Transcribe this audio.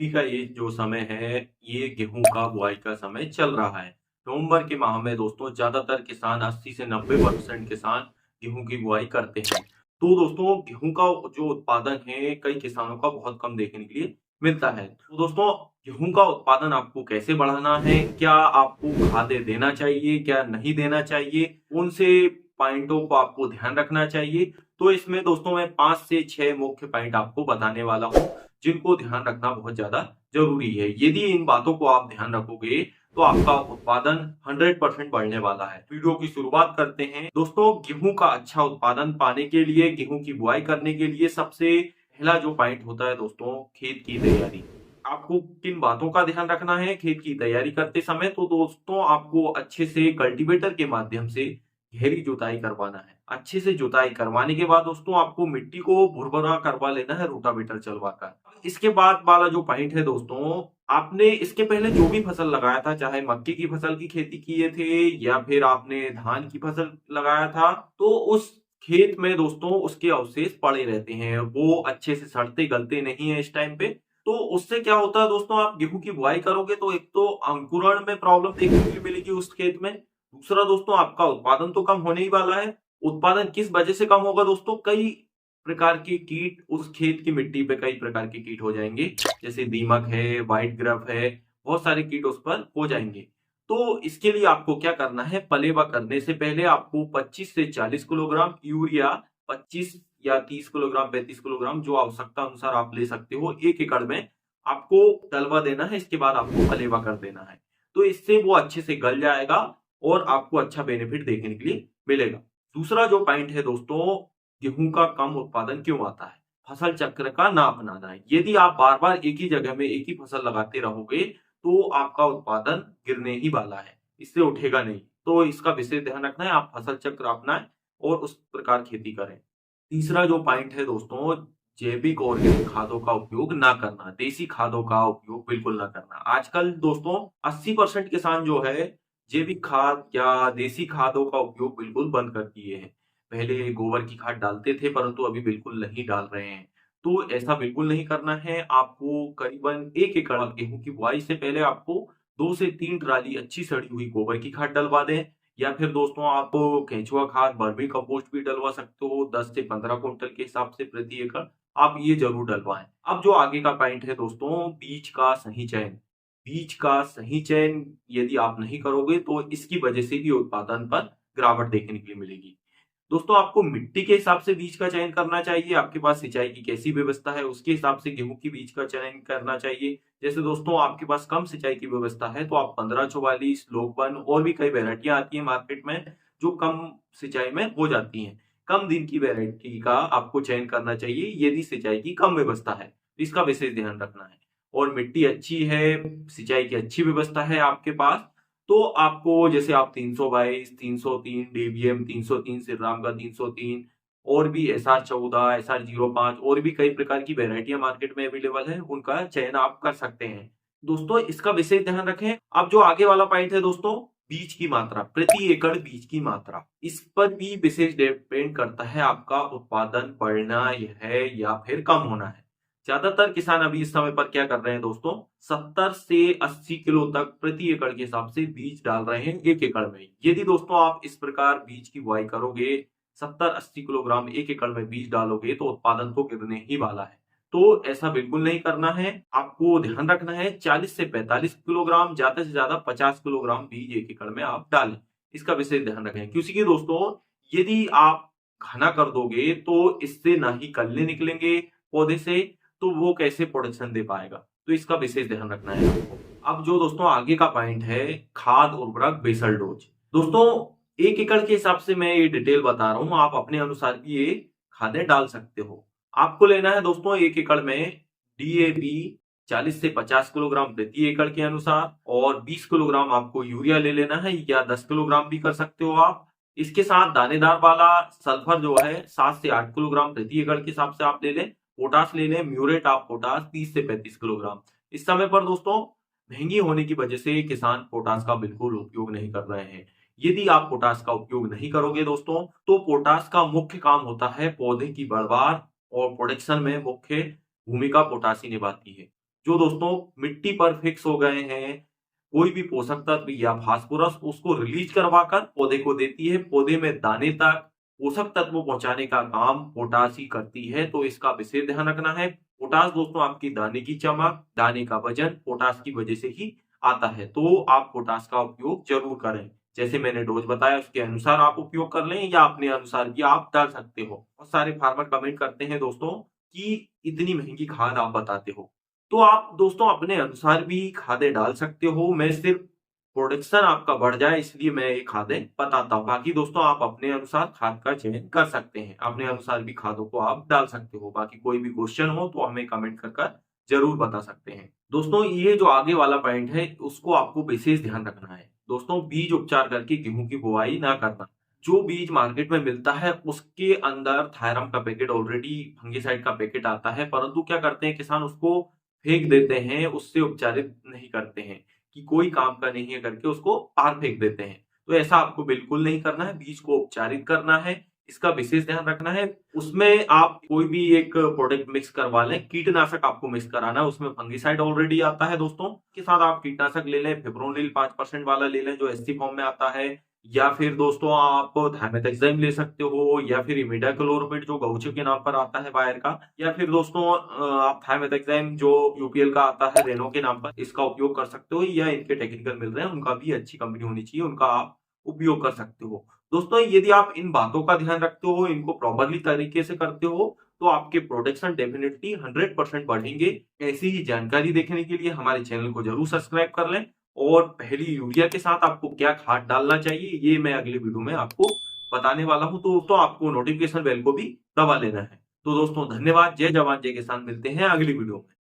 अभी का ये जो समय है, ये गेहूं का बुआई का समय चल रहा है। नवंबर के माह में दोस्तों ज्यादातर किसान 80 से 90% किसान गेहूं की बुआई करते हैं। तो दोस्तों गेहूं का जो उत्पादन है कई किसानों का बहुत कम देखने के लिए मिलता है। तो दोस्तों गेहूं का उत्पादन आपको कैसे बढ़ाना है, क्या आपको खादें देना चाहिए, क्या नहीं देना चाहिए, कौन से पॉइंटों को आपको ध्यान रखना चाहिए। तो इसमें दोस्तों मैं 5 से 6 मुख्य पॉइंट आपको बताने वाला हूँ, जिनको ध्यान रखना बहुत ज्यादा जरूरी है। यदि इन बातों को आप ध्यान रखोगे तो आपका उत्पादन 100% बढ़ने वाला है। वीडियो की शुरुआत करते हैं। दोस्तों गेहूं का अच्छा उत्पादन पाने के लिए, गेहूं की बुआई करने के लिए सबसे पहला जो पॉइंट होता है दोस्तों, खेत की तैयारी। आपको किन बातों का ध्यान रखना है खेत की तैयारी करते समय? तो दोस्तों आपको अच्छे से कल्टीवेटर के माध्यम से गहरी जुताई करवाना है। अच्छे से जुताई करवाने के बाद दोस्तों आपको मिट्टी को भुरभुरा करवा लेना है रोटावेटर चलवाकर। इसके बाद वाला जो पॉइंट है दोस्तों, आपने इसके पहले जो भी फसल लगाया था, चाहे मक्के की फसल की खेती किए थे या फिर आपने धान की फसल लगाया था, तो उस खेत में दोस्तों उसके अवशेष पड़े रहते हैं, वो अच्छे से सड़ते गलते नहीं है इस टाइम पे। तो उससे क्या होता है दोस्तों, आप गेहूं की बुआई करोगे तो एक तो अंकुरण में प्रॉब्लम देखने के लिए मिलेगी उस खेत में। दूसरा दोस्तों आपका उत्पादन तो कम होने ही वाला है। उत्पादन किस वजह से कम होगा दोस्तों? कई प्रकार के कीट, उस खेत की मिट्टी पे कई प्रकार के कीट हो जाएंगे, जैसे दीमक है, व्हाइट ग्रफ है, बहुत सारे कीट उस पर हो जाएंगे। तो इसके लिए आपको क्या करना है, पलेवा करने से पहले आपको 25 से 40 किलोग्राम यूरिया, 25 या 30 किलोग्राम, 35 किलोग्राम, जो आवश्यकता अनुसार आप ले सकते हो, 1 एकड़ में आपको डलवा देना है। इसके बाद आपको पलेवा कर देना है। तो इससे वो अच्छे से गल जाएगा और आपको अच्छा बेनिफिट देखने के लिए मिलेगा। दूसरा जो पॉइंट है दोस्तों, गेहूं का कम उत्पादन क्यों आता है? फसल चक्र का ना अपनाना है। यदि आप बार बार एक ही जगह में एक ही फसल लगाते रहोगे तो आपका उत्पादन गिरने ही वाला है, इससे उठेगा नहीं। तो इसका विशेष ध्यान रखना है, आप फसल चक्र अपनाएं और उस प्रकार खेती करें। तीसरा जो पॉइंट है दोस्तों, जैविक ऑर्गेनिक खादों का उपयोग ना करना, देसी खादों का उपयोग बिल्कुल ना करना। आजकल दोस्तों 80% किसान जो है जैविक खाद या देसी खादों का उपयोग बिल्कुल बंद कर दिए हैं। पहले गोबर की खाद डालते थे परंतु अभी बिल्कुल नहीं डाल रहे हैं। तो ऐसा बिल्कुल नहीं करना है। आपको करीबन 1 एकड़ गेहूं की बुआई से पहले आपको 2 से 3 ट्राली अच्छी सड़ी हुई गोबर की खाद डलवा दें, या फिर दोस्तों आप केंचुआ खाद, वर्मी कंपोस्ट भी डलवा सकते हो, 10 से 15 कुंटल के हिसाब से प्रति एकड़ आप ये जरूर डलवाएं। अब जो आगे का पॉइंट है दोस्तों, बीज का सही चयन। बीज का सही चयन यदि आप नहीं करोगे तो इसकी वजह से भी उत्पादन पर गिरावट देखने के लिए मिलेगी। दोस्तों आपको मिट्टी के हिसाब से बीज का चयन करना चाहिए, आपके पास सिंचाई की कैसी व्यवस्था है उसके हिसाब से गेहूं की बीज का चयन करना चाहिए। जैसे दोस्तों आपके पास कम सिंचाई की व्यवस्था है तो आप 1544, लोकवन और भी कई वेरायटियां आती है मार्केट में जो कम सिंचाई में हो जाती हैं। कम दिन की वेरायटी का आपको चयन करना चाहिए यदि सिंचाई की कम व्यवस्था है, तो इसका विशेष ध्यान रखना है। और मिट्टी अच्छी है, सिंचाई की अच्छी व्यवस्था है आपके पास, तो आपको जैसे आप 322, 303 डीवीएम, 303 श्री राम का 303 और भी SR14, SR05 और भी कई प्रकार की वेरायटियां मार्केट में अवेलेबल है, उनका चयन आप कर सकते हैं। दोस्तों इसका विशेष ध्यान रखें। अब जो आगे वाला पॉइंट है दोस्तों, बीज की मात्रा, प्रति एकड़ बीज की मात्रा, इस पर भी विशेष डिपेंड करता है आपका उत्पादन बढ़ना है या फिर कम होना है। ज्यादातर किसान अभी इस समय पर क्या कर रहे हैं दोस्तों, 70 से 80 किलो तक प्रति एकड़ के हिसाब से बीज डाल रहे हैं 1 एकड़ में। यदि दोस्तों आप इस प्रकार बीज की बुआई करोगे, 70-80 किलोग्राम 1 एकड़ में बीज डालोगे तो उत्पादन तो गिरने ही वाला है। तो ऐसा बिल्कुल नहीं करना है। आपको ध्यान रखना है 40 से 45 किलोग्राम, ज्यादा से ज्यादा 50 किलोग्राम बीज 1 एकड़ में आप डालें। इसका विशेष ध्यान रखें, क्योंकि दोस्तों यदि आप घना कर दोगे तो इससे ना ही कल्ले निकलेंगे पौधे से, तो वो कैसे प्रोडक्शन दे पाएगा। तो इसका विशेष ध्यान रखना है आपको। अब जो दोस्तों आगे का पॉइंट है, खाद उर्वरक बेसल डोज। दोस्तों 1 एकड़ के हिसाब से मैं ये डिटेल बता रहा हूँ, आप अपने अनुसार भी ये खादें डाल सकते हो। आपको लेना है दोस्तों 1 एकड़ में DAP 40 से 50 किलोग्राम प्रति एकड़ के अनुसार, और 20 किलोग्राम आपको यूरिया ले लेना है, या 10 किलोग्राम भी कर सकते हो आप। इसके साथ दानेदार वाला सल्फर जो है 7 से 8 किलोग्राम प्रति एकड़ के हिसाब से आप ले लें। पोटास ले लें, म्यूरेट ऑफ पोटास 30 से 35 किलोग्राम। इस समय पर दोस्तों महंगी होने की वजह से किसान पोटास का बिल्कुल उपयोग नहीं कर रहे हैं। यदि आप पोटास का उपयोग नहीं करोगे दोस्तों, तो पोटास का मुख्य काम होता है पौधे की बढ़वार और प्रोडक्शन में मुख्य भूमिका पोटास ही निभाती है। जो दोस्तों मिट्टी पर फिक्स हो गए हैं, कोई भी पोषक तत्व या फास्फोरस उसको रिलीज करवाकर पौधे को देती है। पौधे में दाने तक पोषक तत्व पहुंचाने का काम पोटाश ही करती है, तो इसका विशेष ध्यान रखना है। पोटाश दोस्तों आपकी दाने की चमक, दाने का वजन पोटाश की वजह से ही आता है, तो आप पोटाश का उपयोग जरूर करें। जैसे मैंने डोज बताया उसके अनुसार आप उपयोग कर लें या अपने अनुसार भी आप डाल सकते हो। बहुत सारे फार्मर कमेंट करते हैं दोस्तों कि इतनी महंगी खाद आप बताते हो, तो आप दोस्तों अपने अनुसार भी खादें डाल सकते हो। मैं सिर्फ प्रोडक्शन आपका बढ़ जाए इसलिए मैं ये खादें बताता हूँ। बाकी दोस्तों आप अपने अनुसार खाद का चयन कर सकते हैं, अपने अनुसार भी खादों को आप डाल सकते हो। बाकी कोई भी क्वेश्चन हो तो हमें कमेंट कर जरूर बता सकते हैं। दोस्तों ये जो आगे वाला पॉइंट है उसको आपको विशेष ध्यान रखना है। दोस्तों बीज उपचार करके गेहूं की बुआई ना करना। जो बीज मार्केट में मिलता है उसके अंदर थायरम का पैकेट ऑलरेडी फंगिसाइड का पैकेट आता है, परंतु क्या करते हैं किसान उसको फेंक देते हैं, उससे उपचारित नहीं करते हैं कि कोई काम का नहीं है करके उसको बाहर फेंक देते हैं। तो ऐसा आपको बिल्कुल नहीं करना है, बीज को उपचारित करना है, इसका विशेष ध्यान रखना है। उसमें आप कोई भी एक प्रोडक्ट मिक्स करवा लें, कीटनाशक आपको मिक्स कराना है, उसमें फंगिसाइड ऑलरेडी आता है दोस्तों। के साथ आप कीटनाशक ले लें, फिप्रोनिल 5% वाला ले लें जो एससी फॉर्म में आता है, या फिर दोस्तों आप थायमेथाक्साम ले सकते हो, या फिर इमिडाक्लोप्रिड जो गौचे के नाम पर आता है बायर का, या फिर दोस्तों आप थायमेथाक्साम जो यूपीएल का आता है रेनो के नाम पर, इसका उपयोग कर सकते हो, या इनके टेक्निकल मिल रहे हैं उनका भी अच्छी कंपनी होनी चाहिए, उनका आप उपयोग कर सकते हो। दोस्तों यदि आप इन बातों का ध्यान रखते हो, इनको प्रॉपरली तरीके से करते हो, तो आपके प्रोडक्शन डेफिनेटली 100% बढ़ेंगे। ऐसी ही जानकारी देखने के लिए हमारे चैनल को जरूर सब्सक्राइब कर लें। और पहली यूरिया के साथ आपको क्या खाद डालना चाहिए ये मैं अगले वीडियो में आपको बताने वाला हूं, तो आपको नोटिफिकेशन बेल को भी दबा लेना है। तो दोस्तों धन्यवाद। जय जवान जय किसान, मिलते हैं अगली वीडियो में।